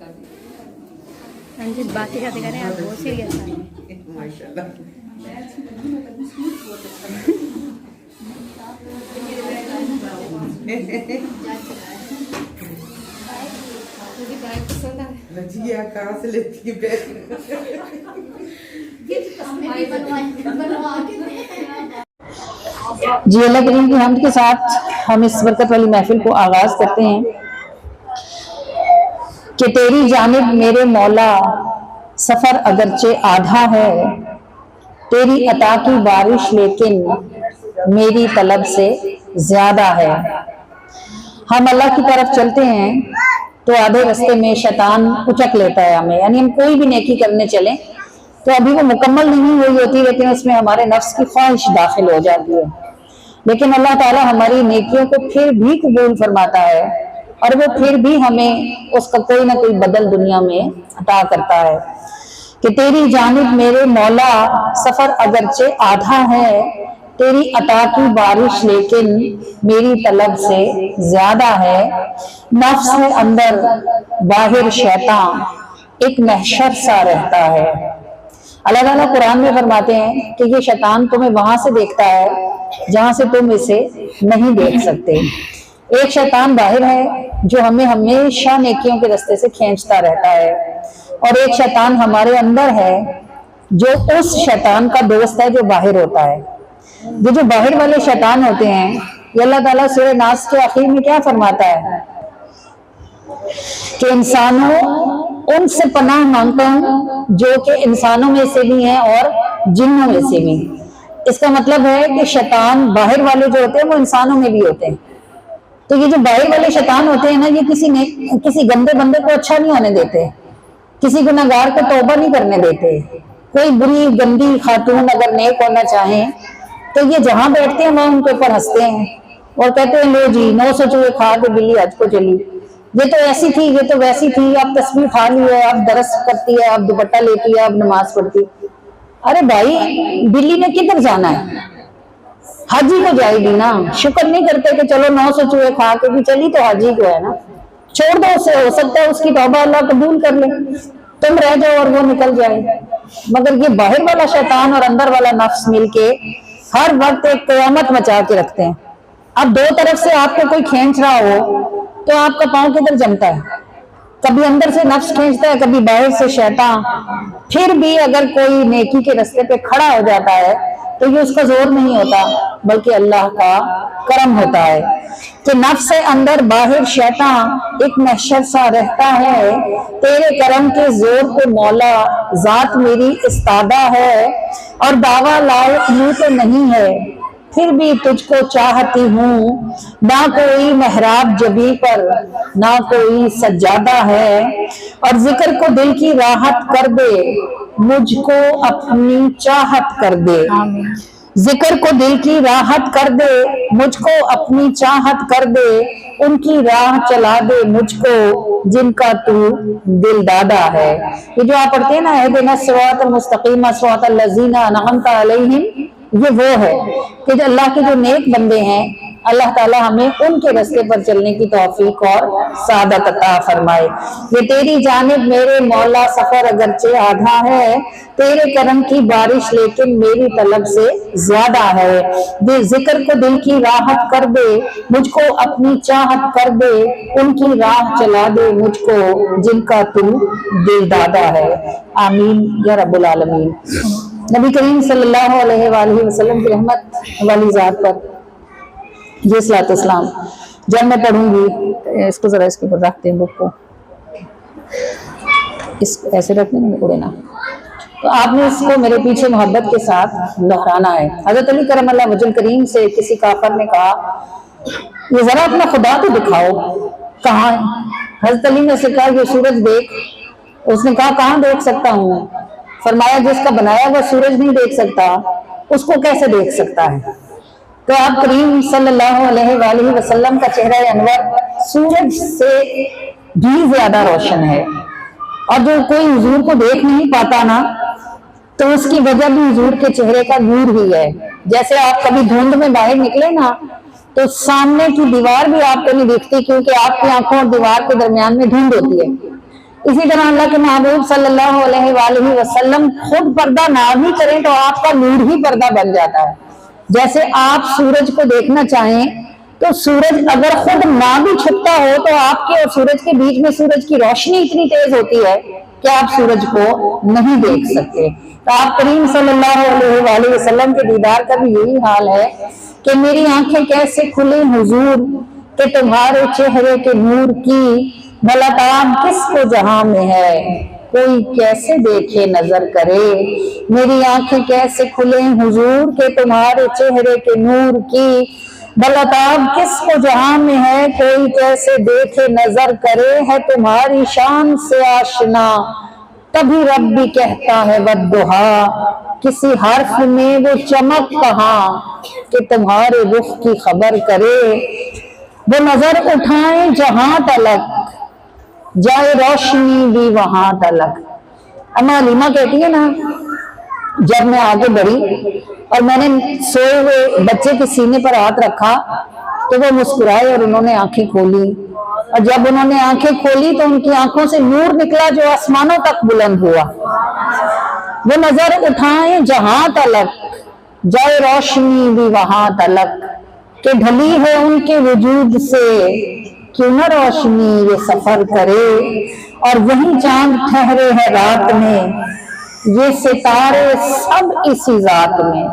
ہاں جی باتیں کرتے کریں آپ بہت سیریس ہیں ماشاءاللہ. نتیجہ کہاں سے لیتی ہے جی اللہ کریم کی حمد کے ساتھ ہم اس برکت والی محفل کو آغاز کرتے ہیں کہ تیری جانب میرے مولا سفر اگرچہ آدھا ہے، تیری عطا کی بارش لیکن میری طلب سے زیادہ ہے. ہم اللہ کی طرف چلتے ہیں تو آدھے رستے میں شیطان اچک لیتا ہے ہمیں، یعنی ہم کوئی بھی نیکی کرنے چلیں تو ابھی وہ مکمل نہیں ہوئی ہوتی لیکن اس میں ہمارے نفس کی خواہش داخل ہو جاتی ہے، لیکن اللہ تعالیٰ ہماری نیکیوں کو پھر بھی قبول فرماتا ہے اور وہ پھر بھی ہمیں اس کا کوئی نہ کوئی بدل دنیا میں عطا کرتا ہے کہ تیری جانب میرے مولا سفر اگرچہ آدھا ہے، تیری عطا کی بارش لیکن میری طلب سے زیادہ ہے. نفس ہے اندر باہر شیطان ایک محشر سا رہتا ہے. اللہ تعالیٰ قرآن میں فرماتے ہیں کہ یہ شیطان تمہیں وہاں سے دیکھتا ہے جہاں سے تم اسے نہیں دیکھ سکتے. ایک شیطان باہر ہے جو ہمیں ہمیشہ نیکیوں کے راستے سے کھینچتا رہتا ہے، اور ایک شیطان ہمارے اندر ہے جو اس شیطان کا دوست ہے جو باہر ہوتا ہے. یہ جو باہر والے شیطان ہوتے ہیں یہ اللہ تعالیٰ سورہ ناس کے آخر میں کیا فرماتا ہے کہ انسانوں ان سے پناہ مانگتا ہوں جو کہ انسانوں میں سے بھی ہیں اور جنوں میں سے بھی. اس کا مطلب ہے کہ شیطان باہر والے جو ہوتے ہیں وہ انسانوں میں بھی ہوتے ہیں. تو یہ جو باہر والے شیطان ہوتے ہیں نا یہ کسی گندے بندے کو اچھا نہیں ہونے دیتے، کسی گناہگار کو توبہ نہیں کرنے دیتے. کوئی بری گندی خاتون اگر نیک ہونا چاہیں تو یہ جہاں بیٹھتے ہیں وہاں ان کے اوپر ہنستے ہیں اور کہتے ہیں لو جی 900 چوہے کھا کے بلی حج کو چلی، یہ تو ایسی تھی یہ تو ویسی تھی، اب تسبیح کھا لی ہے، اب درس کرتی ہے، اب دوپٹہ لیتی ہے، اب نماز پڑھتی. ارے بھائی بلی نے کدھر جانا ہے؟ حج ہی کو جائے گی نا. شکر نہیں کرتے کہ چلو 900 چوہے کھا کے بھی چلی تو حج ہی کو ہے نا، چھوڑ دو اسے، ہو سکتا ہے اس کی توبہ اللہ قبول کر لے، تم رہ جاؤ اور وہ نکل جائے. مگر یہ باہر والا شیطان اور اندر والا نفس مل کے ہر وقت ایک قیامت مچا کے رکھتے ہیں. اب دو طرف سے آپ کو کوئی کھینچ رہا ہو تو آپ کا پاؤں کدھر جمتا ہے؟ کبھی اندر سے نفس کھینچتا ہے، کبھی باہر سے شیطان. پھر بھی اگر کوئی نیکی کے راستے پہ کھڑا ہو جاتا ہے تو یہ اس کا زور نہیں ہوتا بلکہ اللہ کا کرم ہوتا ہے کہ نفس اندر باہر شیطان ایک محشر سا رہتا ہے. تیرے کرم کے زور پہ مولا ذات میری استادہ ہے، اور دعویٰ لائق یوں تو نہیں ہے پھر بھی تجھ کو چاہتی ہوں. نہ کوئی محراب جبی پر نہ کوئی سجادہ ہے، اور ذکر کو دل کی راحت کر دے مجھ کو اپنی چاہت کر دے. ذکر کو دل کی راحت کر دے مجھ کو اپنی چاہت کر دے. ان کی راہ چلا دے مجھ کو جن کا تو دل دادا ہے. یہ جو آپ پڑھتے ہیں نا اہدنا الصراط المستقیم صراط الذین انعمت علیہم، یہ وہ ہے کہ اللہ کے جو نیک بندے ہیں اللہ تعالیٰ ہمیں ان کے راستے پر چلنے کی توفیق اور سعادت عطا فرمائے. یہ تیری جانب میرے مولا سفر اگرچہ آدھا ہے، تیرے کرم کی بارش لیکن میری طلب سے زیادہ ہے. ذکر کو دل کی راحت کر دے مجھ کو اپنی چاہت کر دے. ان کی راہ چلا دے مجھ کو جن کا تو دل دادا ہے. آمین یا رب العالمین. نبی کریم صلی اللہ علیہ وآلہ وسلم کی رحمت والی ذات پر یہ صلاۃ اسلام جب میں پڑھوں گی، اس کو ذرا اس کے اوپر رکھتے ہیں بک کو، اس ایسے رکھنے میں اڑے نا، تو آپ نے اس کو میرے پیچھے محبت کے ساتھ دہرانا ہے. حضرت علی کرم اللہ وجہ کریم سے کسی کافر نے کہا یہ ذرا اپنا خدا تو دکھاؤ کہاں ہے. حضرت علی نے سے کہا یہ سورج دیکھ. اس نے کہا کہاں دیکھ سکتا ہوں؟ فرمایا جس کا بنایا وہ سورج نہیں دیکھ سکتا اس کو کیسے دیکھ سکتا ہے؟ تو آپ کریم صلی اللہ علیہ وآلہ وسلم کا چہرہ انور سورج سے بھی زیادہ روشن ہے، اور جو کوئی حضور کو دیکھ نہیں پاتا نا تو اس کی وجہ بھی حضور کے چہرے کا نور ہی ہے. جیسے آپ کبھی دھند میں باہر نکلے نا تو سامنے کی دیوار بھی آپ کو نہیں دکھتی کیونکہ آپ کی آنکھوں اور دیوار کے درمیان میں دھند ہوتی ہے، اسی طرح اللہ کے محبوب صلی اللہ علیہ وآلہ وسلم خود پردہ نہ بھی کریں تو آپ کا نور ہی پردہ بن جاتا ہے. جیسے آپ سورج کو دیکھنا چاہیں تو سورج اگر خود نہ بھی چھپتا ہو تو آپ کے اور سورج کے بیچ میں سورج کی روشنی اتنی تیز ہوتی ہے کہ آپ سورج کو نہیں دیکھ سکتے. تو آپ کریم صلی اللہ علیہ وآلہ وسلم کے دیدار کا بھی یہی حال ہے کہ میری آنکھیں کیسے کھلیں حضور کہ تمہارے چہرے کے نور کی بھلا تاب کس کو جہاں میں ہے کوئی کیسے دیکھے نظر کرے. میری آنکھیں کیسے کھلیں حضور کہ تمہارے چہرے کے نور کی بھلا تاب کس کو جہاں میں ہے کوئی کیسے دیکھے نظر کرے. ہے تمہاری شان سے آشنا تبھی رب بھی کہتا ہے والضحیٰ کسی حرف میں وہ چمک کہاں کہ تمہارے رخ کی خبر کرے. وہ نظر اٹھائیں جہاں تلک جائے روشنی بھی وہاں تلک. اما علیمہ کہتی ہے نا جب میں آگے بڑھی اور میں نے سوئے ہوئے بچے کے سینے پر ہاتھ رکھا تو وہ مسکرائے اور انہوں نے آنکھیں کھولی اور جب انہوں نے آنکھیں کھولی تو ان کی آنکھوں سے نور نکلا جو آسمانوں تک بلند ہوا. وہ نظر اٹھائیں جہاں تلک جائے روشنی بھی وہاں تلک کہ ڈھلی ہے ان کے وجود سے کیوں نہ روشنی یہ سفر کرے. اور وہی چاند ٹھہرے ہیں رات میں یہ ستارے سب اسی ذات میں.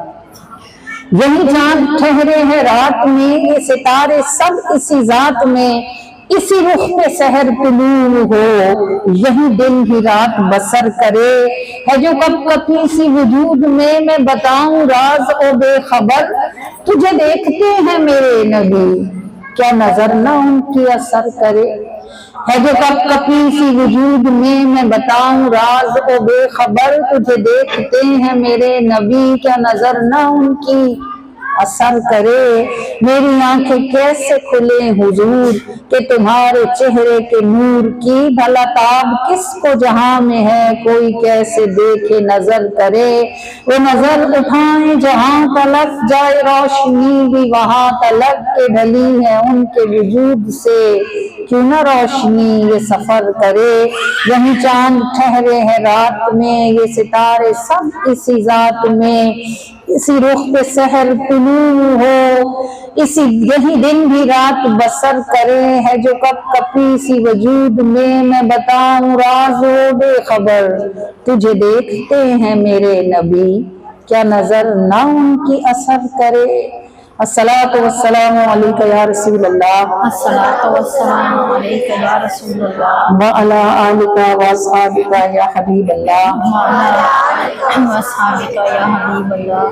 یہی چاند ٹھہرے ہیں رات میں یہ ستارے سب اسی ذات میں. اسی رخ پہ سحر طلوع ہو یہی دن ہی رات بسر کرے. ہے جو کب کبھی سی وجود میں بتاؤں راز او بے خبر تجھے دیکھتے ہیں میرے نبی کیا نظر نہ ان کی اثر کرے. ہے جو کب کبھی سی وجود میں بتاؤں راز او بے خبر تجھے دیکھتے ہیں میرے نبی کیا نظر نہ ان کی اثر کرے. میری آنکھیں کیسے کھلیں حضور کہ تمہارے چہرے کے نور کی بھلا تاب کس کو جہاں میں ہے کوئی کیسے دیکھے نظر کرے. وہ نظر اٹھائیں جہاں تلک جائے روشنی بھی وہاں تلک کہ ڈھلی ہے ان کے وجود سے کیوں نہ روشنی یہ سفر کرے. یہی چاند ٹھہرے ہیں رات میں یہ ستارے سب اسی ذات میں. اسی رخ پہ سحر طلوع ہو اسی یہی دن بھی رات بسر کرے. ہے جو کب کبھی سی وجود میں بتاؤں راز و بے خبر تجھے دیکھتے ہیں میرے نبی کیا نظر نہ ان کی اثر کرے. الصلاۃ والسلام علیک یا رسول اللہ الصلاۃ والسلام علیک یا رسول اللہ وعلی آلک واصحابک یا حبیب اللہ واصحابک یا حبیب اللہ.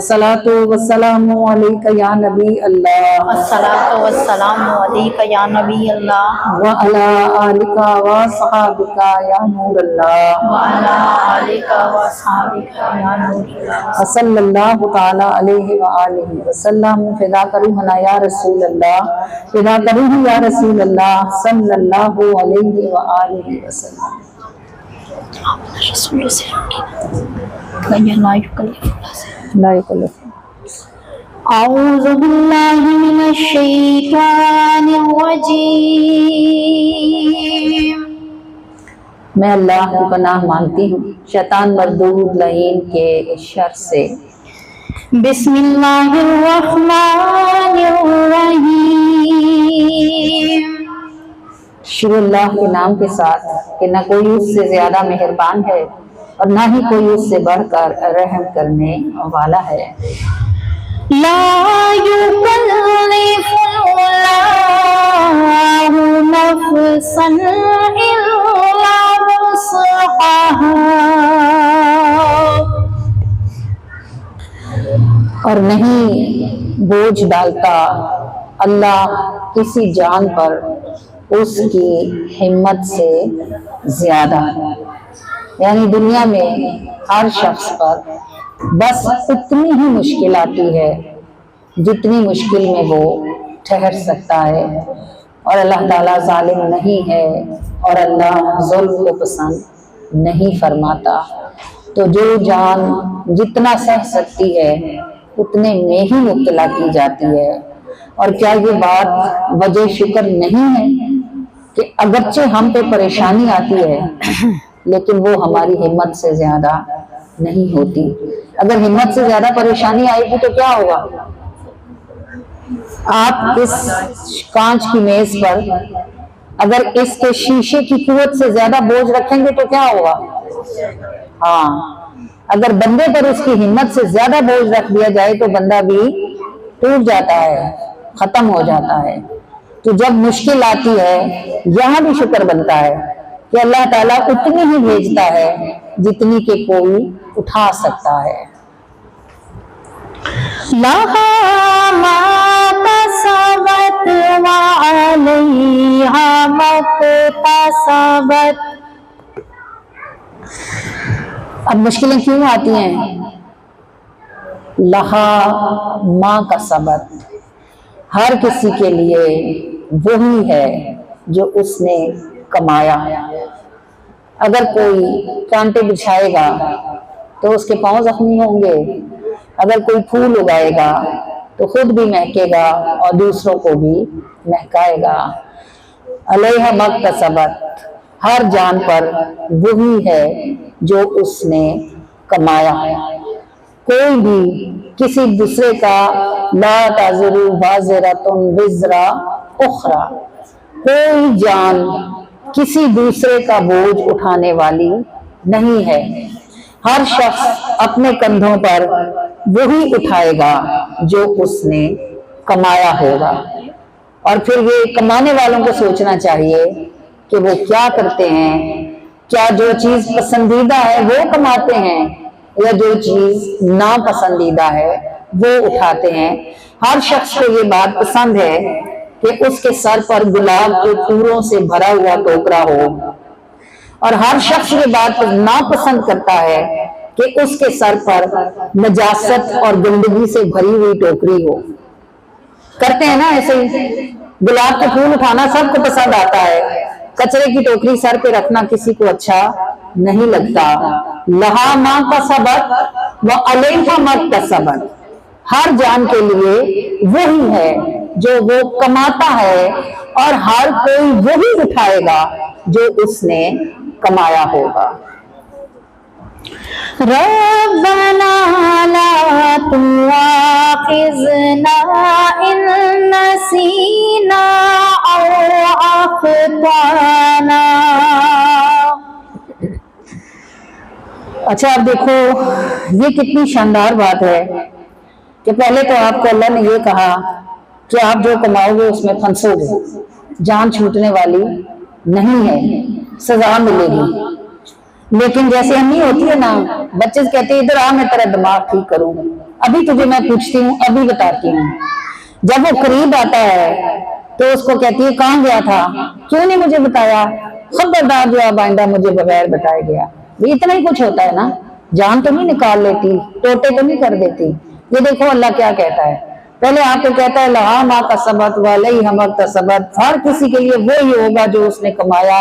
الصلاۃ والسلام علیک یا نبی اللہ الصلاۃ والسلام علیک یا نبی اللہ وعلی آلک واصحابک یا نور اللہ وعلی آلک واصحابک یا نور اللہ. صلی اللہ تعالی علیہ وآلہ وسلم. فدا کرو یا رسول اللہ فدا کرو یا رسول اللہ صلی اللہ علیہ وآلہ وسلم. رسول سے لا یکلف. اعوذ باللہ من الشیطان الرجیم. میں اللہ کی پناہ مانگتی ہوں شیطان مردود لعین کے شر سے. بسم اللہ الرحمن الرحیم. شروع اللہ کے نام کے ساتھ کہ نہ کوئی اس سے زیادہ مہربان ہے اور نہ ہی کوئی اس سے بڑھ کر رحم کرنے والا ہے. لا یکلف اللہ نفسا الا وسعہا. اور نہیں بوجھ ڈالتا اللہ کسی جان پر اس کی ہمت سے زیادہ. یعنی دنیا میں ہر شخص پر بس اتنی ہی مشکل آتی ہے جتنی مشکل میں وہ ٹھہر سکتا ہے. اور اللہ تعالیٰ ظالم نہیں ہے اور اللہ ظلم کو پسند نہیں فرماتا. تو جو جان جتنا سہ سکتی ہے اتنے میں ہی مبتلا کی جاتی ہے. اور کیا یہ بات وجہ شکر نہیں ہے کہ اگرچہ ہم پہ پریشانی آتی ہے لیکن وہ ہماری ہمت سے زیادہ نہیں ہوتی. اگر ہمت سے زیادہ پریشانی آئے گی تو کیا ہوگا؟ آپ اس کانچ کی میز پر اگر اس کے شیشے کی قوت سے زیادہ بوجھ رکھیں گے تو کیا ہوگا؟ ہاں، اگر بندے پر اس کی ہمت سے زیادہ بوجھ رکھ دیا جائے تو بندہ بھی ٹوٹ جاتا ہے، ختم ہو جاتا ہے. تو جب مشکل آتی ہے یہاں بھی شکر بنتا ہے کہ اللہ تعالیٰ اتنی ہی بھیجتا ہے جتنی کہ کوئی اٹھا سکتا ہے. لها ما كسبت وعليها ما اكتسبت. اب مشکلیں کیوں آتی ہیں؟ لہا ما کسبت، ہر کسی کے لیے وہی ہے جو اس نے کمایا. اگر کوئی کانٹے بچھائے گا تو اس کے پاؤں زخمی ہوں گے، اگر کوئی پھول اگائے گا تو خود بھی مہکے گا اور دوسروں کو بھی مہکائے گا. علیہ مکتسبت، ہر جان پر وہی ہے جو اس نے کمایا. کوئی بھی کسی دوسرے کا لا تزر وازرۃ وزر اخری، کوئی جان کسی دوسرے کا بوجھ اٹھانے والی نہیں ہے. ہر شخص اپنے کندھوں پر وہی اٹھائے گا جو اس نے کمایا ہوگا. اور پھر یہ کمانے والوں کو سوچنا چاہیے کہ وہ کیا کرتے ہیں. کیا جو چیز پسندیدہ ہے وہ کماتے ہیں یا جو چیز ناپسندیدہ ہے وہ اٹھاتے ہیں؟ ہر شخص کو یہ بات پسند ہے کہ اس کے سر پر گلاب کے پھولوں سے بھرا ہوا ٹوکرا ہو، اور ہر شخص یہ بات ناپسند کرتا ہے کہ اس کے سر پر نجاست اور گندگی سے بھری ہوئی ٹوکری ہو. کرتے ہیں نا ایسے ہی، گلاب کے پھول اٹھانا سب کو پسند آتا ہے، کچرے کی ٹوکری سر پہ رکھنا کسی کو اچھا نہیں لگتا. لہا ما کسبت وعلیہا ما اکتسبت، ہر جان کے لیے وہی ہے جو وہ کماتا ہے اور ہر کوئی وہی اٹھائے گا جو اس نے کمایا ہوگا. ربنا لا تؤاخذنا إن نسينا أو أخطأنا. اچھا اب دیکھو یہ کتنی شاندار بات ہے کہ پہلے تو آپ کو اللہ نے یہ کہا کہ آپ جو کماؤ گے اس میں پھنسو گے، جان چھوٹنے والی نہیں ہے، سزا ملے گی. لیکن جیسے امی ہوتی ہے نا، بچے سے کہتے ہیں ادھر آ میں تیرا دماغ ٹھیک کروں، ابھی تجھے میں پوچھتی ہوں ابھی بتاتی ہوں. جب وہ قریب آتا ہے تو اس کو کہتی ہے کہاں گیا تھا، کیوں نہیں مجھے بتایا، خبردار جو اب آئندہ مجھے بغیر بتائے گیا. یہ اتنا ہی کچھ ہوتا ہے نا، جان تو نہیں نکال لیتی، ٹوٹے تو نہیں کر دیتی. یہ دیکھو اللہ کیا کہتا ہے، پہلے آپ کو کہتا ہے لہا ما کسبت وعلیہا ما اکتسبت، ہر کسی کے لیے وہی ہوگا جو اس نے کمایا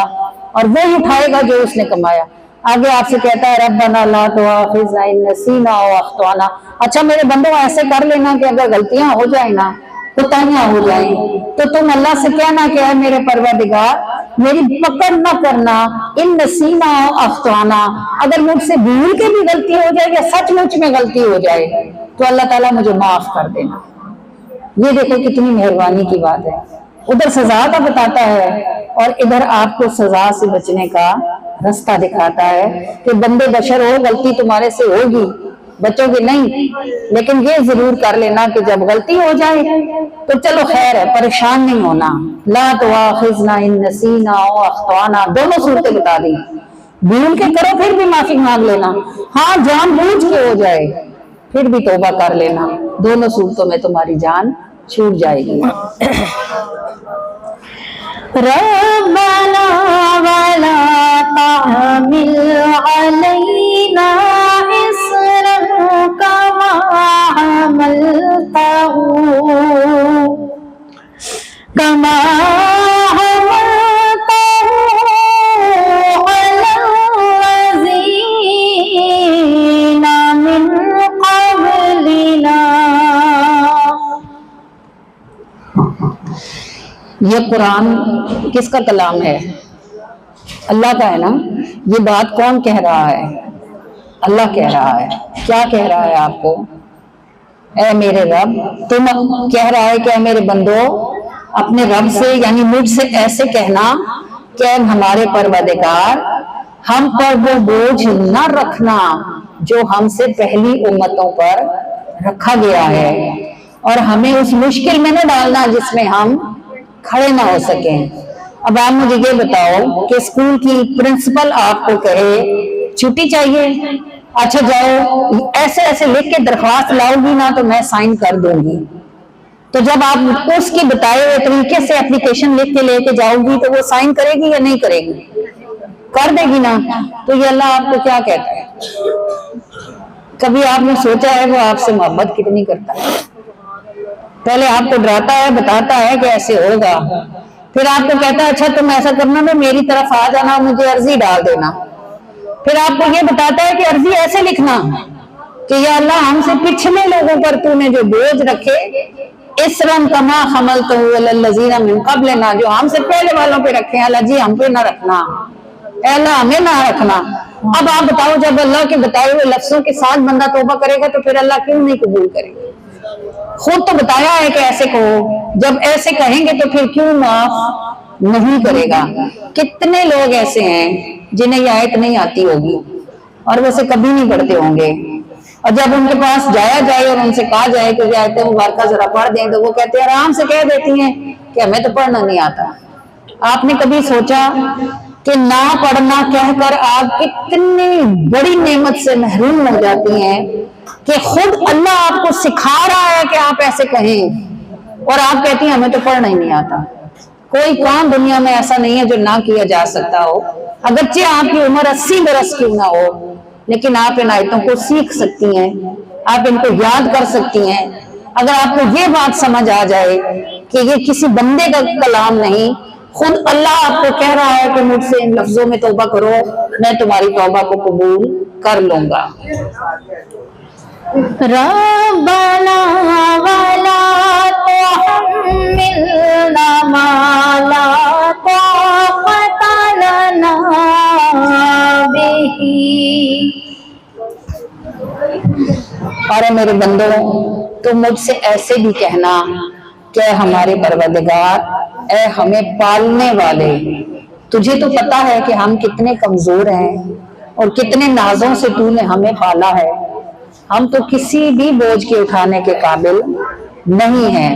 اور وہی اٹھائے گا جو اس نے کمایا. آگے آپ سے کہتا ہے ربنا لا تؤاخذنا ان نسینا او اخطانا. اچھا میرے بندوں ایسے کر لینا کہ اگر غلطیاں ہو جائیں نا، کوتاہیاں ہو جائیں تو تم اللہ سے کہنا کہ اے میرے پروردگار میری پکڑ نہ کرنا، ان نسینا او اخطانا، اگر مجھ سے بھول کے بھی غلطی ہو جائے یا سچ مچ میں غلطی ہو جائے تو اللہ تعالیٰ مجھے معاف کر دینا. یہ دیکھو کتنی مہربانی کی بات ہے. ادھر سزا کا بتاتا ہے اور ادھر آپ کو سزا سے بچنے کا رستہ دکھاتا ہے کہ بندے بشر ہو، غلطی تمہارے سے ہوگی، بچوں گے نہیں، لیکن یہ ضرور کر لینا کہ جب غلطی ہو جائے تو چلو خیر ہے، پریشان نہیں ہونا. لا تؤاخذنا ان نسینا او اخطانا، دونوں صورتیں بتا دی. بھول کے کرو پھر بھی معافی مانگ لینا، ہاں جان بوجھ کے ہو جائے پھر بھی توبہ کر لینا، دونوں صورتوں میں تمہاری جان چھوٹ جائے گی. ربنا ولا تحمل علينا إصرا كما حملته على الذين من قبلنا. یہ قرآن کس کا کلام ہے؟ اللہ کا ہے نا. یہ بات کون کہہ رہا ہے؟ اللہ کہہ رہا ہے. کیا کہہ رہا ہے آپ کو؟ اے میرے رب. تم کہہ رہا ہے کہ اے میرے بندو اپنے رب سے یعنی مجھ سے ایسے کہنا کہ ہمارے پروردگار ہم پر وہ بوجھ نہ رکھنا جو ہم سے پہلی امتوں پر رکھا گیا ہے، اور ہمیں اس مشکل میں نہ ڈالنا جس میں ہم کھڑے نہ ہو سکیں. اب آپ مجھے یہ بتاؤ کہ اسکول کی پرنسپل آپ کو کہے چھٹی چاہیے، اچھا جاؤ ایسے ایسے لکھ کے درخواست لاؤ گی نا تو میں سائن کر دوں گی. تو جب آپ اس کے بتائے ہوئے طریقے سے اپلیکیشن لکھ کے لے کے جاؤ گی تو وہ سائن کرے گی یا نہیں کرے گی؟ کر دے گی نا. تو یہ اللہ آپ کو کیا کہتا ہے؟ کبھی آپ نے سوچا ہے وہ آپ سے محبت کتنی کرتا ہے؟ پہلے آپ کو ڈراتا ہے، بتاتا ہے کہ ایسے ہوگا، پھر آپ کو کہتا ہے اچھا تم ایسا کرنا میں میری طرف آ جانا، مجھے عرضی ڈال دینا. پھر آپ کو یہ بتاتا ہے کہ عرضی ایسے لکھنا کہ یا اللہ ہم سے پچھلے لوگوں پر تو نے جو بوجھ رکھے اسرن کما حملتہ علی الذین من قبلنا، جو ہم سے پہلے والوں پہ رکھے ہیں اللہ جی ہم پہ نہ رکھنا، اے اللہ ہمیں نہ رکھنا. اب آپ بتاؤ جب اللہ کے بتائے ہوئے لفظوں کے ساتھ بندہ توبہ کرے گا تو پھر اللہ کیوں نہیں قبول کرے گا؟ خود تو بتایا ہے کہ ایسے کہو، جب ایسے کہیں گے تو پھر کیوں معاف نہیں کرے گا؟ کتنے لوگ ایسے ہیں جنہیں یہ آیت نہیں آتی ہوگی اور ویسے کبھی نہیں پڑھتے ہوں گے، اور جب ان کے پاس جایا جائے اور ان سے کہا جائے کہ یہ آیتیں مبارکہ ذرا پڑھ دیں تو وہ کہتے ہیں آرام سے کہہ دیتی ہیں کہ ہمیں تو پڑھنا نہیں آتا. آپ نے کبھی سوچا کہ نہ پڑھنا کہہ کر آپ کتنی بڑی نعمت سے محروم ہو جاتی ہیں کہ خود اللہ آپ کو سکھا رہا ہے کہ آپ ایسے کہیں اور آپ کہتی ہیں ہمیں تو پڑھنا ہی نہیں آتا. کوئی کام دنیا میں ایسا نہیں ہے جو نہ کیا جا سکتا ہو، اگرچہ آپ کی عمر 80 برس کیوں نہ ہو، لیکن آپ ان آیتوں کو سیکھ سکتی ہیں، آپ ان کو یاد کر سکتی ہیں. اگر آپ کو یہ بات سمجھ آ جائے کہ یہ کسی بندے کا کلام نہیں، خود اللہ آپ کو کہہ رہا ہے کہ مجھ سے ان لفظوں میں توبہ کرو، میں تمہاری توبہ کو قبول کر لوں گا. ربنا ولا تحملنا ما لا طاقت لنا به. اور میرے بندو تم مجھ سے ایسے بھی کہنا کہ ہمارے پروردگار، اے ہمیں پالنے والے، تجھے تو پتا ہے کہ ہم کتنے کمزور ہیں اور کتنے نازوں سے تو نے ہمیں پالا ہے، ہم تو کسی بھی بوجھ کے اٹھانے کے قابل نہیں ہیں.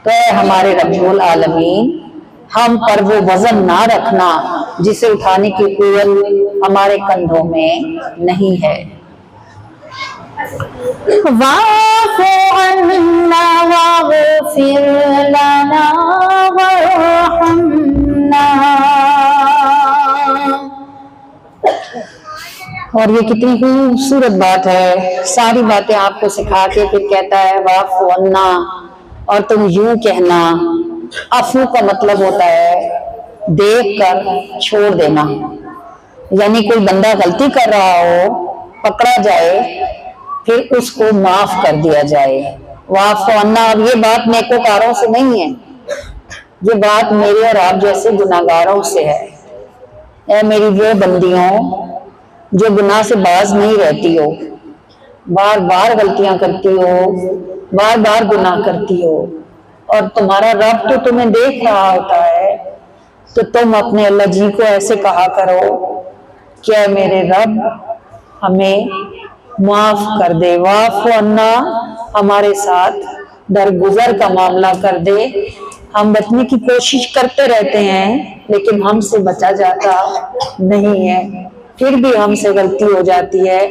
تو اے ہمارے رب العالمین ہم پر وہ وزن نہ رکھنا جسے اٹھانے کی قوت ہمارے کندھوں میں نہیں ہے. واعف عنا واغفر لنا وارحمنا. اور یہ کتنی خوبصورت بات ہے، ساری باتیں آپ کو سکھا کے پھر کہتا ہے واعف عنا، اور تم یوں کہنا. عفو کا مطلب ہوتا ہے دیکھ کر چھوڑ دینا، یعنی کوئی بندہ غلطی کر رہا ہو، پکڑا جائے، پھر اس کو معاف کر دیا جائے. واعف عنا. اب یہ بات نیکوکاروں سے نہیں ہے، یہ بات میرے اور آپ جیسے گناہگاروں سے ہے. اے میری وہ بندیوں جو گناہ سے باز نہیں رہتی ہو، بار بار غلطیاں کرتی ہو، بار بار گناہ کرتی ہو، اور تمہارا رب تو تمہیں دیکھ رہا ہوتا ہے، تو تم اپنے اللہ جی کو ایسے کہا کرو کہ اے میرے رب ہمیں معاف کر دے. واعف عنا، ہمارے ساتھ درگزر کا معاملہ کر دے. ہم بچنے کی کوشش کرتے رہتے ہیں لیکن ہم سے بچا جاتا نہیں ہے، پھر بھی ہم سے غلطی ہو جاتی ہے.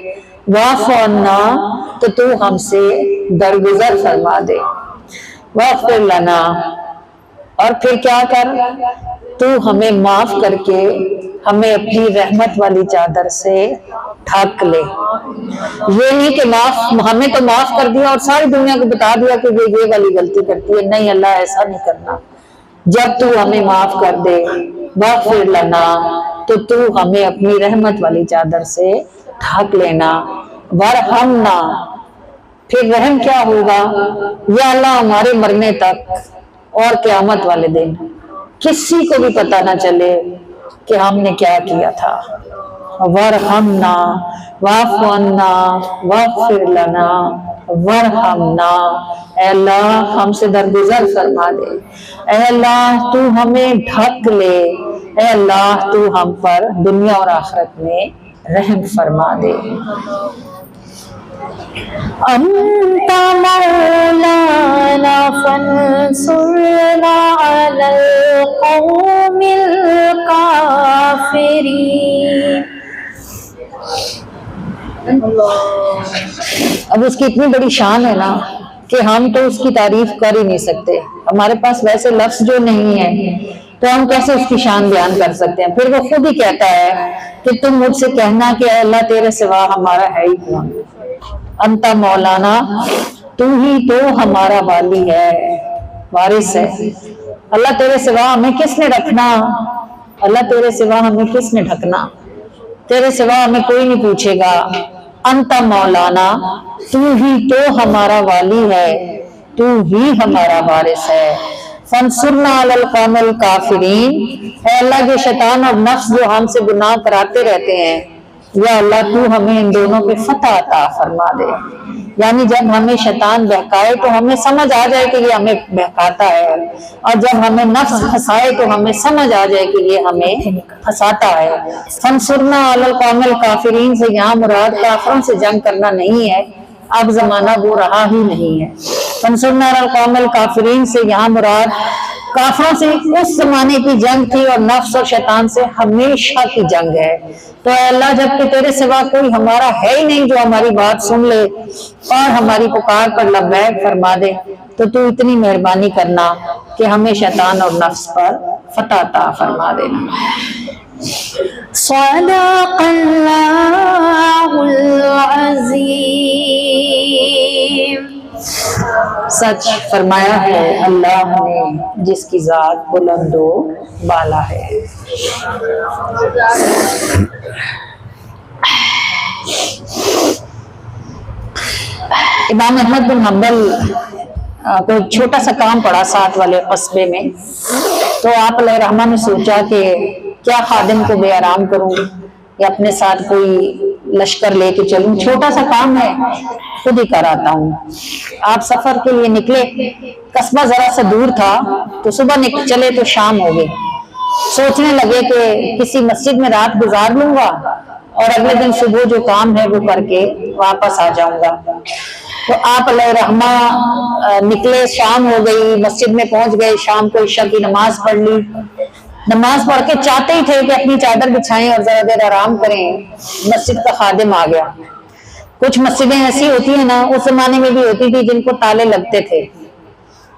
واعف عنا، تو تو ہم سے درگزر فرما دے. واغفر لنا، اور پھر کیا کر، تو ہمیں معاف کر کے ہمیں اپنی رحمت والی چادر سے ڈھک لے. یہ نہیں کہ ہمیں تو معاف کر دیا اور ساری دنیا کو بتا دیا کہ یہ والی غلطی کرتی ہے. نہیں اللہ ایسا نہیں کرنا. جب تو ہمیں معاف کر دے واغفر لنا، تو ہمیں اپنی رحمت والی چادر سے ڈھک لینا. وارحمنا، پھر رحم کیا ہوگا؟ یا اللہ ہمارے مرنے تک اور قیامت والے دن کسی کو بھی پتہ نہ چلے کہ ہم نے کیا کیا تھا. وارحمنا واعف عنا واغفر لنا وارحمنا. اے اللہ ہم سے درگزر فرما دے. اے اللہ تو ہمیں ڈھک لے. اے اللہ تو ہم پر دنیا اور آخرت میں رحم فرما دے. انت مولانا فانصرنا علی القوم الکافرین. اب اس کی اتنی بڑی شان ہے نا کہ ہم تو اس کی تعریف کر ہی نہیں سکتے. ہمارے پاس ویسے لفظ جو نہیں ہے تو ہم کیسے اس کی شان بیان کر سکتے ہیں. پھر وہ خود ہی کہتا ہے کہ تم مجھ سے کہنا کہ اے اللہ تیرے سوا ہمارا ہے ہی کون. انت مولانا تو ہی تو ہمارا والی ہے, وارث ہے. اللہ تیرے سوا ہمیں کس نے رکھنا, اللہ تیرے سوا ہمیں کس نے ڈھکنا, تیرے سوا ہمیں کوئی نہیں پوچھے گا. انت مولانا تو ہی تو ہمارا والی ہے, تو ہی ہمارا وارث ہے. فانصرنا علی القوم الکافرین. اے اللہ کے شیطان اور نفس جو ہم سے گناہ کراتے رہتے ہیں, یا اللہ تو ہمیں ان دونوں پہ فتح عطا فرما دے. یعنی جب ہمیں شیطان بہکائے تو ہمیں سمجھ آ جائے کہ یہ ہمیں بہکاتا ہے, اور جب ہمیں نفس پھنسائے تو ہمیں سمجھ آ جائے کہ یہ ہمیں پھنساتا ہے. فانصرنا علی القوم الکافرین سے یہاں مراد کافروں سے جنگ کرنا نہیں ہے, اب زمانہ وہ رہا ہی نہیں ہے. فانصرنا علی القوم الکافرین سے یہاں مراد کافروں سے اس زمانے کی جنگ تھی اور نفس اور شیطان سے ہمیشہ کی جنگ ہے. تو اے اللہ جب کہ تیرے سوا کوئی ہمارا ہے ہی نہیں جو ہماری بات سن لے اور ہماری پکار پر لبیک فرما دے, تو اتنی مہربانی کرنا کہ ہمیں شیطان اور نفس پر فتح عطا فرما دینا. صدق اللہ العظیم. سچ فرمایا ہے اللہ نے جس کی ذات بلند و بالا ہے. امام احمد بن حنبل کو چھوٹا سا کام پڑا ساتھ والے قصبے میں, تو آپ علیہ رحمہ نے سوچا کہ کیا خادم کو بے آرام کروں یا اپنے ساتھ کوئی لشکر لے کے چلوں, چھوٹا سا کام ہے خود ہی کر آتا ہوں. آپ سفر کے لیے نکلے, قصبہ ذرا سا دور تھا تو صبح چلے تو شام ہو گئی. سوچنے لگے کہ کسی مسجد میں رات گزار لوں گا اور اگلے دن صبح جو کام ہے وہ کر کے واپس آ جاؤں گا. تو آپ علیہ رحمہ نکلے, شام ہو گئی, مسجد میں پہنچ گئے, شام کو عشاء کی نماز پڑھ لی. نماز پڑھ کے چاہتے ہی تھے کہ اپنی چادر بچھائیں اور ذرا دیر آرام کریں, مسجد کا خادم آ گیا. کچھ مسجدیں ایسی ہوتی ہیں نا, اس زمانے میں بھی ہوتی تھی جن کو تالے لگتے تھے.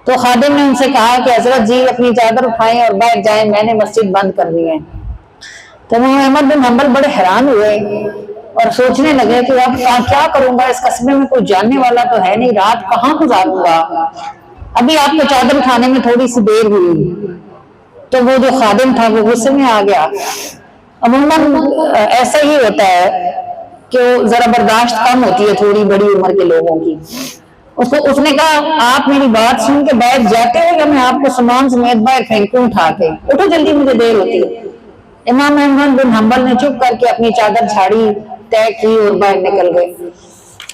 تو خادم نے ان سے کہا کہ حضرت جی اپنی چادر اٹھائیں اور بیٹھ جائیں, میں نے مسجد بند کرنی ہے. تو امام احمد بن حنبل بڑے حیران ہوئے اور سوچنے لگے کہ اب کیا کروں گا, اس قصبے میں کوئی جاننے والا تو ہے نہیں, رات کہاں گزاروں گا. ابھی آپ کو چادر اٹھانے میں تھوڑی سی دیر ہوئی تو وہ جو خادم تھا وہ غصے میں آ گیا. عموماً ایسا ہی ہوتا ہے کہ ذرا برداشت کم ہوتی ہے تھوڑی بڑی عمر کے لوگوں کی. اس نے کہا آپ میری بات سن کے بیٹھ جاتے ہو یا میں آپ کو سامان سمیت باہر پھینکوں اٹھا کے, اٹھو جلدی مجھے دیر ہوتی ہے. امام احمد بن حنبل نے چپ کر کے اپنی چادر جھاڑی, طے کی اور باہر نکل گئے.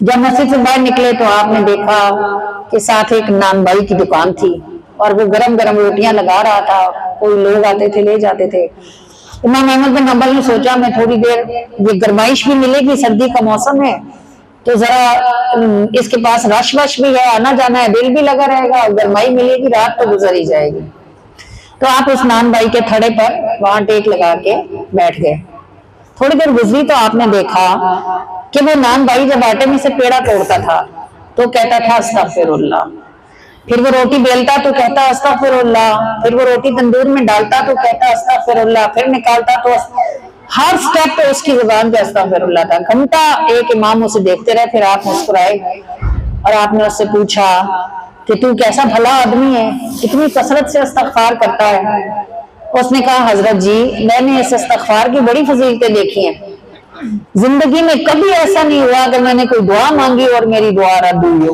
جب مسجد سے باہر نکلے تو آپ نے دیکھا کہ ساتھ ایک نان بائی کی دکان تھی اور وہ گرم گرم روٹیاں لگا رہا تھا. کوئی لوگ آتے تھے لے جاتے تھے. امام احمد بن حنبل نے سوچا میں تھوڑی دیر, یہ گرمائش بھی ملے گی, سردی کا موسم ہے تو ذرا اس کے پاس رش وش بھی ہے, آنا جانا ہے, دل بھی لگا رہے گا, اور گرمائی ملے گی, رات تو گزر ہی جائے گی. تو آپ اس نان بائی کے تھڑے پر وہاں ٹیک لگا کے بیٹھ گئے. تھوڑی دیر گزری تو آپ نے دیکھا کہ وہ نان بائی جب آٹے میں سے پیڑا توڑتا تھا تو کہتا تھا استغفر اللہ, پھر وہ روٹی بیلتا تو کہتا استغفر اللہ, پھر وہ روٹی تندور میں ڈالتا تو کہتا استغفر اللہ, پھر نکالتا تو ہر سٹیپ پہ اس کی زبان پہ استغفر اللہ تھا. گھنٹہ ایک امام اسے دیکھتے رہے. پھر آپ مسکرائے اور آپ نے اس سے پوچھا کہ تو کیسا بھلا آدمی ہے, اتنی کثرت سے استغفار کرتا ہے. اس نے کہا حضرت جی میں نے اس استغفار کی بڑی فضیلتیں دیکھی ہیں, زندگی میں کبھی ایسا نہیں ہوا کہ میں نے کوئی دعا مانگی اور میری دعا رد ہوئی ہو.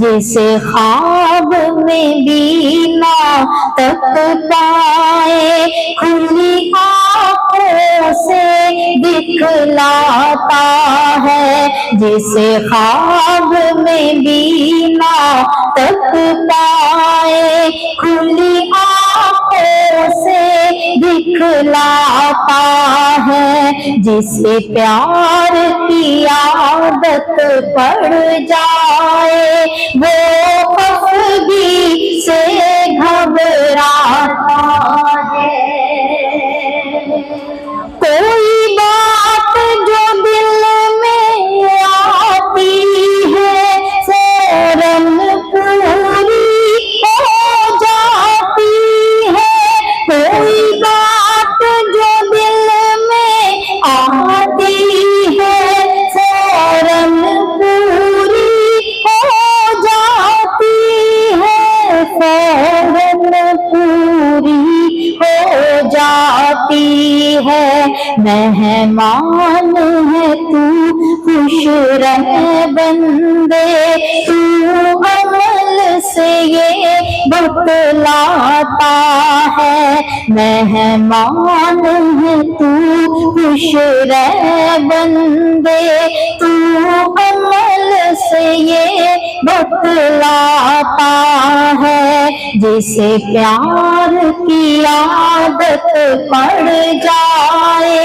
جسے خواب میں بھی نہ تک پائے کھلی آنکھوں سے دکھلاتا ہے، جسے خواب میں بھی نہ تک پائے کھلی آنکھوں سے دکھلاتا ہے، جسے پیار کی عادت پڑ جائے وہ خفگی سے گھبراتا ہے۔ کوئی بات جو دل میں آتی ہے فوراً پوری ہو جاتی ہے، کوئی بات جو دل میں آتی ہے فوراً پوری ہو جاتی ہے، فوراً پوری ہو جاتی ہے۔ مہمان ہے تو خوش رہ بندے، تو عمل سے یہ بتلاتا ہے، مہمان ہے تو خوش رہ بندے، تو عمل سے یہ بتلاتا ہے، جسے پیار کی عادت پڑ جائے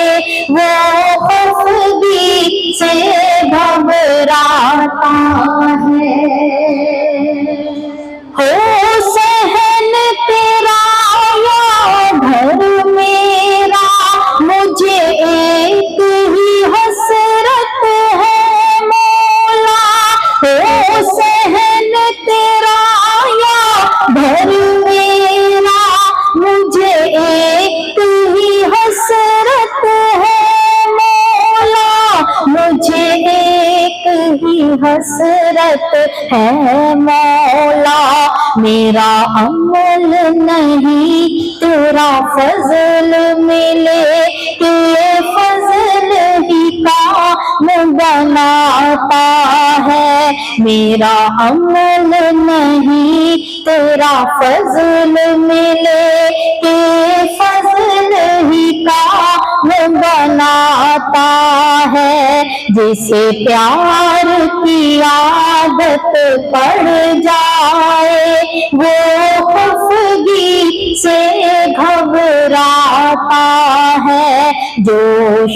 وہ خفگی سے گھبراتا ہے۔ ہو صحن تیرا یا گھر میرا مجھے ایک ہی حسرت ہے مولا، ہو صحن تیرا یا گھر میرا مجھے ایک ہی حسرت ہے مولا، مجھے ایک ہی حسرت ہے مولا، میرا عمل نہیں تیرا فضل ملے کہ فضل ہی کام بناتا ہے، میرا عمل نہیں تیرا فضل ملے کہ فضل ہی کام بناتا ہے، جسے پیار کی عادت پڑ جائے وہ خفگی سے گھبراتا ہے، جو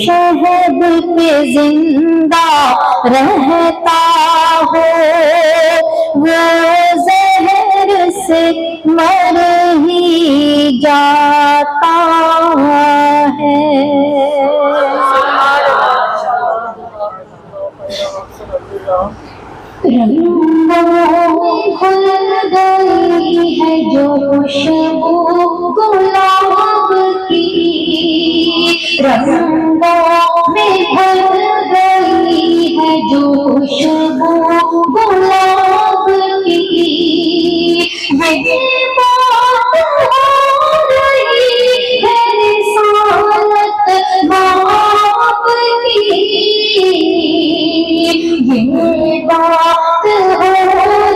شہد پہ زندہ رہتا ہو وہ زہر سے مر ہی جاتا ہے۔ رنگوں میں کھل گئی ہے جو خوشبو گلاب کی، رنگوں میں کھل گئی ہے جو خوشبو گلاب کی، یہ بات ہو رہی ہے رسالت باپ کی، یہ بات ہو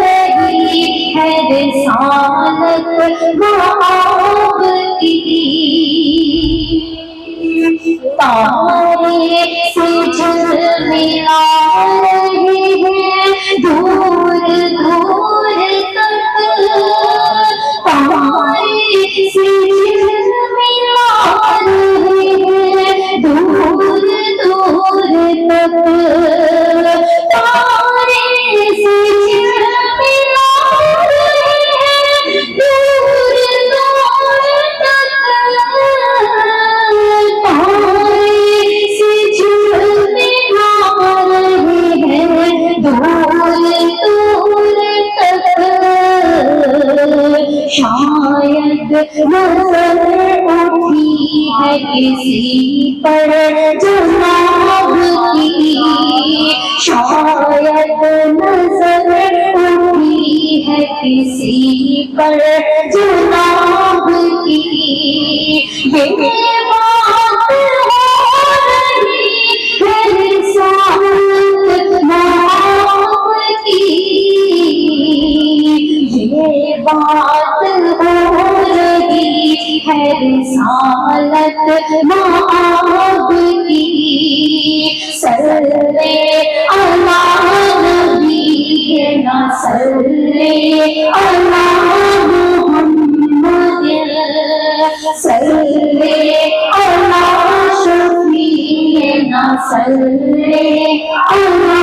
رہی ہے رسالت باپ کی، تارے سے جھلملا رہے ہیں دور دور تک، تارے سے جھلملا رہے ہیں دور دور تک، تارے سے جھلملا رہے ہیں دور دور تک، تارے سے جھلملا رہے ہیں دور دور تک، شاید نظر اٹھی ہے کسی پر جناب کی، شاید نظر اٹھی ہے کسی پر جناب کی، یہ بات ہو رہی ہے رسالت باپ کی، بات ہو رہی ہے رسالت مآب کی، صلی علی نبینا صلی علی محمد، صلی علی شفیعنا صلی علی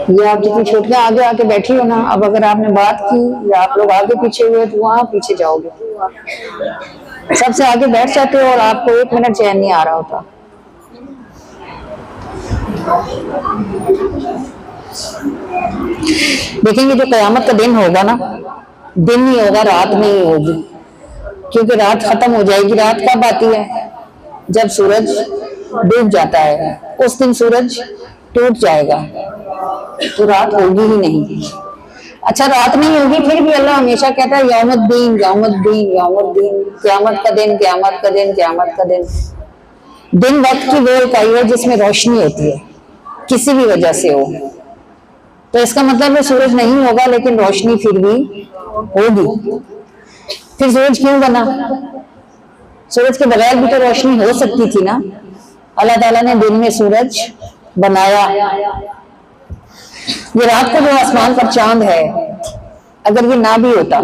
یہ آپ جتنی چھوٹیاں آگے آ کے بیٹھی ہو نا، اب اگر آپ نے بات کی یا آپ لوگ آگے پیچھے ہوئے تو وہاں پیچھے جاؤ گے، سب سے آگے بیٹھ جاتے ہو اور آپ کو 1 منٹ چین نہیں آ رہا ہوتا۔ دیکھیں گے جو قیامت کا دن ہوگا نا، دن نہیں ہوگا، رات نہیں ہوگی، کیونکہ رات ختم ہو جائے گی۔ رات کب آتی ہے؟ جب سورج ڈوب جاتا ہے، اس دن سورج ٹوٹ جائے گا تو رات ہوگی ہی نہیں۔ اچھا رات نہیں ہوگی، پھر بھی اللہ ہمیشہ کہتا ہے یوم الدین یوم الدین یوم الدین، قیامت کا دن قیامت کا دن قیامت کا دن۔ دن وقت کی وہ اکائی ہے جس میں روشنی ہوتی ہے، کسی بھی وجہ سے ہو، تو اس کا مطلب ہے سورج نہیں ہوگا لیکن روشنی پھر بھی ہوگی۔ پھر سورج کیوں بنا؟ سورج کے بغیر بھی تو روشنی ہو سکتی تھی نا۔ اللہ تعالیٰ نے دن میں سورج بنایا۔ یہ رات کو جو آسمان پر چاند ہے، اگر یہ نہ بھی ہوتا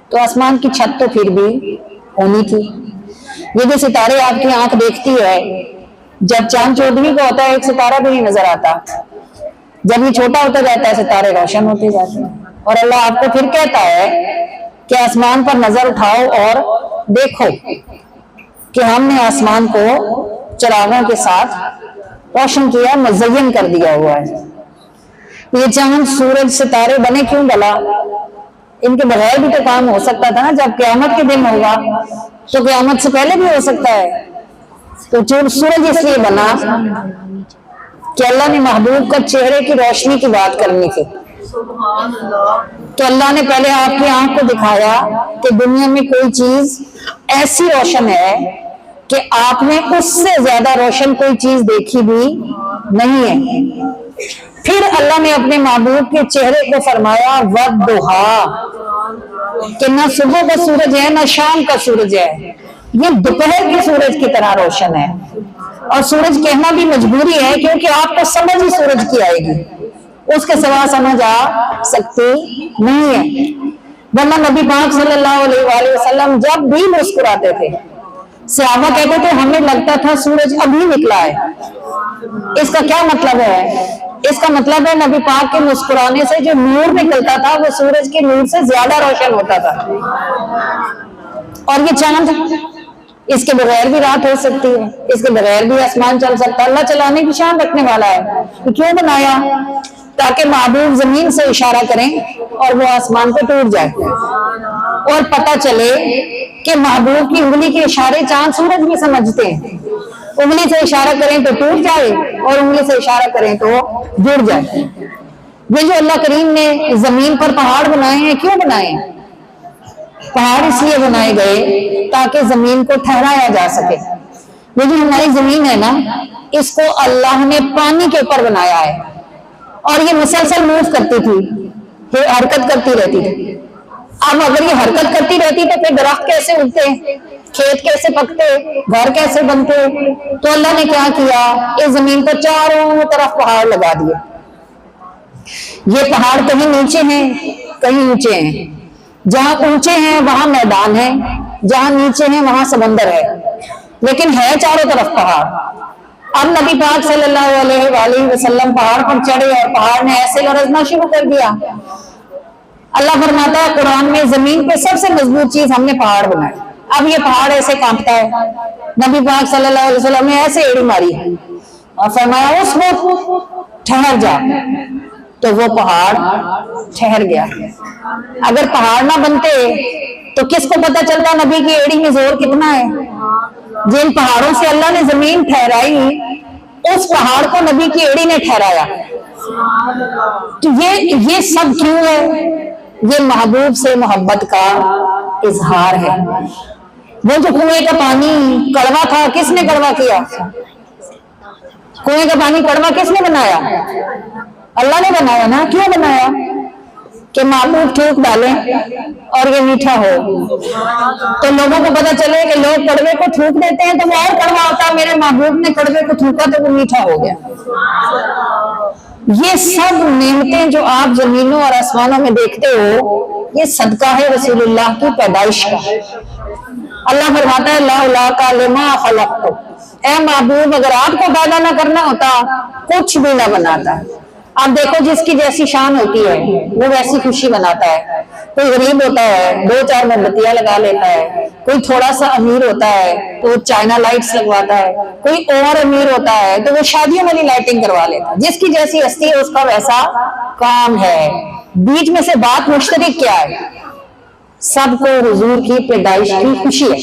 تو آسمان کی چھت تو پھر بھی ہونی تھی۔ یہ جو ستارے آپ کی آنکھ دیکھتی ہے، جب چاند چودھویں کو ہوتا ہے ایک ستارہ بھی نہیں نظر آتا، جب یہ چھوٹا ہوتا جاتا ہے ستارے روشن ہوتے جاتے ہیں، اور اللہ آپ کو پھر کہتا ہے کہ آسمان پر نظر اٹھاؤ اور دیکھو کہ ہم نے آسمان کو چراغوں کے ساتھ روشن کیا، مزین کر دیا ہوا ہے۔ یہ چاند سورج ستارے بنے کیوں بلا؟ ان کے بغیر بھی تو کام ہو سکتا تھا نا۔ جب قیامت کے دن ہوگا تو قیامت سے پہلے بھی ہو سکتا ہے۔ تو سورج اس لیے بنا کہ اللہ نے محبوب کا چہرے کی روشنی کی بات کرنی تھی، تو اللہ نے پہلے آپ کی آنکھ کو دکھایا کہ دنیا میں کوئی چیز ایسی روشن ہے کہ آپ نے اس سے زیادہ روشن کوئی چیز دیکھی بھی نہیں ہے۔ پھر اللہ نے اپنے محبوب کے چہرے کو فرمایا وَالضُّحَىٰ، کہ نہ صبح کا سورج ہے نہ شام کا سورج ہے، یہ دوپہر کے سورج کی طرح روشن ہے۔ اور سورج کہنا بھی مجبوری ہے کیونکہ آپ کو سمجھ ہی سورج کی آئے گی، اس کے سوا سمجھ آ سکتی نہیں ہے۔ ورنہ نبی پاک صلی اللہ علیہ وآلہ وسلم جب بھی مسکراتے تھے، صحابہ کہتے تھے ہمیں لگتا تھا سورج ابھی نکلا ہے۔ اس کا کیا مطلب ہے؟ اس کا مطلب ہے نبی پاک کے مسکرانے سے جو نور نکلتا تھا وہ سورج کے نور سے زیادہ روشن ہوتا تھا۔ اور یہ چاند، اس کے بغیر بھی رات ہو سکتی ہے، اس کے بغیر بھی آسمان چل سکتا ہے۔ اللہ چلانے کی شان رکھنے والا ہے۔ تو کیوں بنایا؟ تاکہ محبوب زمین سے اشارہ کریں اور وہ آسمان پہ ٹوٹ جائے، اور پتہ چلے کہ محبوب کی انگلی کے اشارے چاند سورج بھی سمجھتے ہیں۔ انگلی سے اشارہ کریں تو ٹوٹ جائے اور انگلی سے اشارہ کریں تو جڑ جائے۔ یہ جو اللہ کریم نے زمین پر پہاڑ بنائے ہیں، کیوں بنائے ہیں؟ پہاڑ اس لیے بنائے گئے تاکہ زمین کو ٹھہرایا جا سکے۔ یہ جو ہماری زمین ہے نا، اس کو اللہ نے پانی کے اوپر بنایا ہے، اور یہ مسلسل موو کرتی تھی، یہ حرکت کرتی رہتی تھی۔ اب اگر یہ حرکت کرتی رہتی تو پھر درخت کیسے اگتے، کھیت کیسے پکتے، گھر کیسے بنتے؟ تو اللہ نے کیا کیا، اس زمین پر چاروں طرف پہاڑ لگا دیے۔ یہ پہاڑ کہیں نیچے ہیں کہیں اونچے ہیں، جہاں اونچے ہیں وہاں میدان ہے، جہاں نیچے ہیں وہاں سمندر ہے، لیکن ہے چاروں طرف پہاڑ۔ اب نبی پاک صلی اللہ علیہ وآلہ وسلم پہاڑ پر چڑھے اور پہاڑ نے ایسے لرزنا شروع کر دیا۔ اللہ فرماتا ہے قرآن میں زمین پہ سب سے مضبوط چیز ہم نے پہاڑ بنائی۔ اب یہ پہاڑ ایسے کانپتا ہے، نبی پاک صلی اللہ علیہ وسلم نے ایسے ایڑی ماری اور فرمایا اس وقت ٹھہر جا، تو وہ پہاڑ ٹھہر گیا۔ اگر پہاڑ نہ بنتے تو کس کو پتہ چلتا نبی کی ایڑی میں زور کتنا ہے؟ جن پہاڑوں سے اللہ نے زمین ٹھہرائی، اس پہاڑ کو نبی کی ایڑی نے ٹھہرایا۔ تو یہ سب کیوں ہے؟ یہ محبوب سے محبت کا اظہار ہے. وہ جو کنویں کا پانی کڑوا تھا کس نے کڑوا کیا؟ کنویں کا پانی کڑوا کس نے بنایا؟ اللہ نے بنایا نا. کیوں بنایا؟ کہ معبود تھوک ڈالیں اور یہ میٹھا ہو. تو لوگوں کو پتا چلے کہ لوگ کڑوے کو تھوک دیتے ہیں تو وہ اور کڑوا ہوتا ہے. میرے معبود نے کڑوے کو تھوکا تو وہ میٹھا ہو گیا. یہ سب نعمتیں جو آپ زمینوں اور آسمانوں میں دیکھتے ہو یہ صدقہ ہے رسول اللہ کی پیدائش کا. اللہ فرماتا ہے لا الاک لما خلقت، اے معبود اگر آپ کو پیدا نہ کرنا ہوتا کچھ بھی نہ بناتا. آپ دیکھو جس کی جیسی شان ہوتی ہے وہ ویسی خوشی بناتا ہے. کوئی غریب ہوتا ہے 2-4 موم بتیاں لگا لیتا ہے. کوئی تھوڑا سا امیر ہوتا ہے تو وہ چائنا لائٹس لگواتا ہے. کوئی اور امیر ہوتا ہے تو وہ شادیوں والی لائٹنگ کروا لیتا ہے. جس کی جیسی ہستی ہے اس کا ویسا کام ہے. بیچ میں سے بات مشترک کیا ہے؟ سب کو حضور کی پیدائش کی خوشی ہے.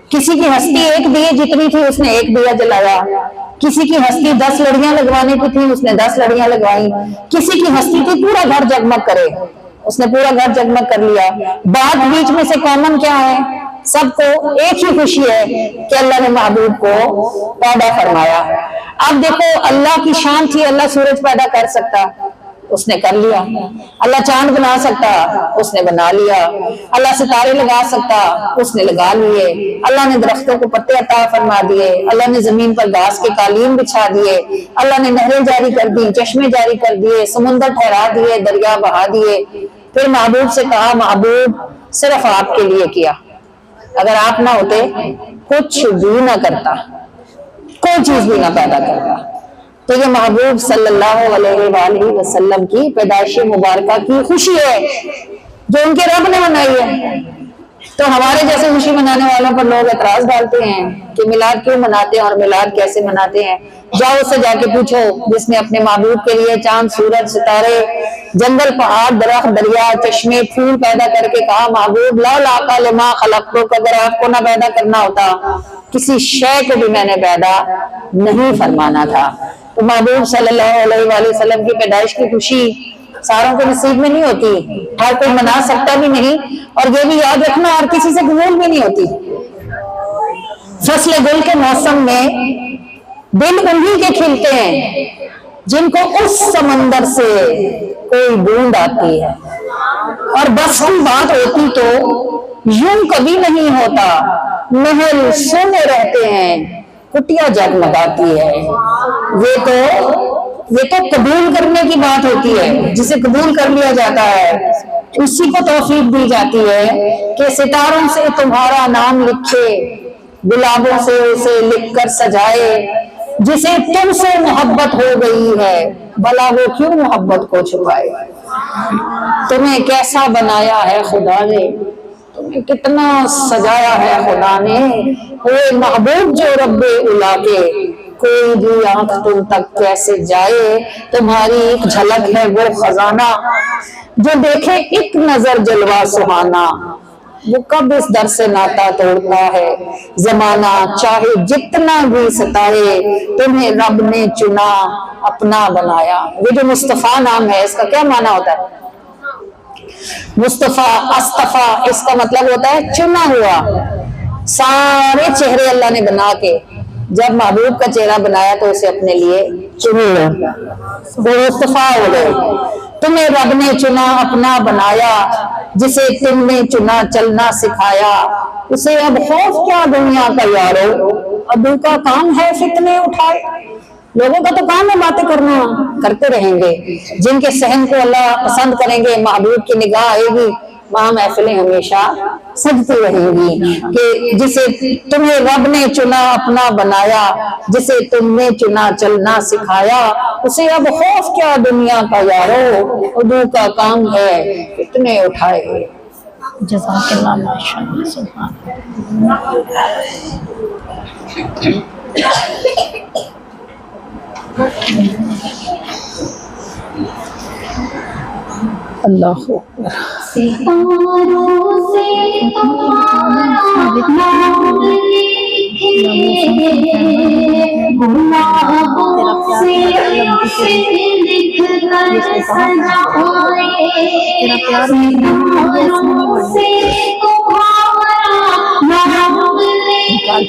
کسی کی ہستی ایک دیے جتنی تھی اس نے ایک دیا جلایا. کسی کی ہستی 10 لڑیاں لگوانے کی تھی اس نے 10 لڑیاں لگوائی. کسی کی ہستی تھی پورا گھر جگمگ کرے اس نے پورا گھر جگمگ کر لیا. بات بیچ میں سے کامن کیا ہے؟ سب کو ایک ہی خوشی ہے کہ اللہ نے محبوب کو پیدا فرمایا. اب دیکھو اللہ کی شان تھی اللہ سورج پیدا کر سکتا اس نے کر لیا. اللہ چاند بنا سکتا اس نے بنا لیا. اللہ ستارے لگا سکتا اس نے لگا لیے. اللہ نے درختوں کو پتے عطا فرما دیے. اللہ نے زمین پر گھاس کے قالین بچھا دیے. اللہ نے نہریں جاری کر دی، چشمے جاری کر دیے، سمندر ٹھہرا دیے، دریا بہا دیے. پھر محبوب سے کہا محبوب صرف آپ کے لیے کیا، اگر آپ نہ ہوتے کچھ بھی نہ کرتا، کوئی چیز بھی نہ پیدا کرتا. تو یہ محبوب صلی اللہ علیہ وآلہ وسلم کی پیدائش مبارکہ کی خوشی ہے جو ان کے رب نے منائی ہے. تو ہمارے جیسے خوشی منانے والوں پر لوگ اعتراض ڈالتے ہیں کہ میلاد کیوں مناتے ہیں اور میلاد کیسے مناتے ہیں. جاؤ اس سے جا کے پوچھو جس نے اپنے محبوب کے لیے چاند سورج ستارے جنگل پہاڑ درخت دریا چشمے پھول پیدا کر کے کہا محبوب لا الاک لما خلقتک، اگر آپ کو نہ پیدا کرنا ہوتا کسی شے کو بھی میں نے پیدا نہیں فرمانا تھا. تو محبوب صلی اللہ علیہ وآلہ وسلم کی پیدائش کی خوشی ساروں کو نصیب میں نہیں ہوتی، ہر کوئی منا سکتا بھی نہیں. اور یہ بھی یاد رکھنا اور کسی سے قبول بھی نہیں ہوتی. فصل گل کے موسم میں دل انہی کے کھلتے ہیں جن کو اس سمندر سے کوئی بوند آتی ہے. اور بس کی بات ہوتی تو یوں کبھی نہیں ہوتا، محل سونے رہتے ہیں کٹیا جگمگاتی ہے. یہ تو قبول کرنے کی بات ہوتی ہے. جسے قبول کر لیا جاتا ہے اسی کو توفیق دی جاتی ہے کہ ستاروں سے تمہارا نام لکھے، گلابوں سے اسے لکھ کر سجائے. جسے تم سے محبت ہو گئی ہے بھلا وہ کیوں محبت کو چھپائے. تمہیں کیسا بنایا ہے خدا نے، تمہیں کتنا سجایا ہے خدا نے. ہوئے محبوب جو رب الا کے، کوئی بھی آنکھ تم تک کیسے جائے. تمہاری ایک جھلک ہے وہ خزانہ، جو دیکھے ایک نظر جلوہ سہانا. وہ کب اس در سے ناتا توڑتا ہے زمانہ، چاہے جتنا بھی ستائے تمہیں رب نے چنا اپنا بنایا. یہ جو مصطفیٰ نام ہے اس کا کیا معنی ہوتا ہے؟ مصطفیٰ اصطفیٰ اس کا مطلب ہوتا ہے چنا ہوا. سارے چہرے اللہ نے بنا کے جب محبوب کا چہرہ بنایا تو اسے اپنے لیے چن لیا، وہ مصطفیٰ ہو گئے. تمہیں رب نے چنا اپنا بنایا، جسے تم نے چنا چلنا سکھایا. اسے اب خوف کیا دنیا کا یارو، ابو کا کام ہے فتنے اٹھائے. لوگوں کا تو کام ہے باتیں کرنا، کرتے رہیں گے. جن کے صحن کو اللہ پسند کریں گے محبوب کی نگاہ آئے گی وہاں محفلیں ہمیشہ سجتی رہیں گی. کہ جسے تمہیں رب نے چنا اپنا بنایا، جسے تم نے چنا چلنا سکھایا. اسے اب خوف کیا دنیا کا یارو، ابو کا کام ہے فتنے اٹھائے. جزاک اللہ ماشاءاللہ سبحان اللہ. ستاروں سے تمہارا نام لکھے، گلابوں سے اسے لکھ کر سجائے. ستاروں سے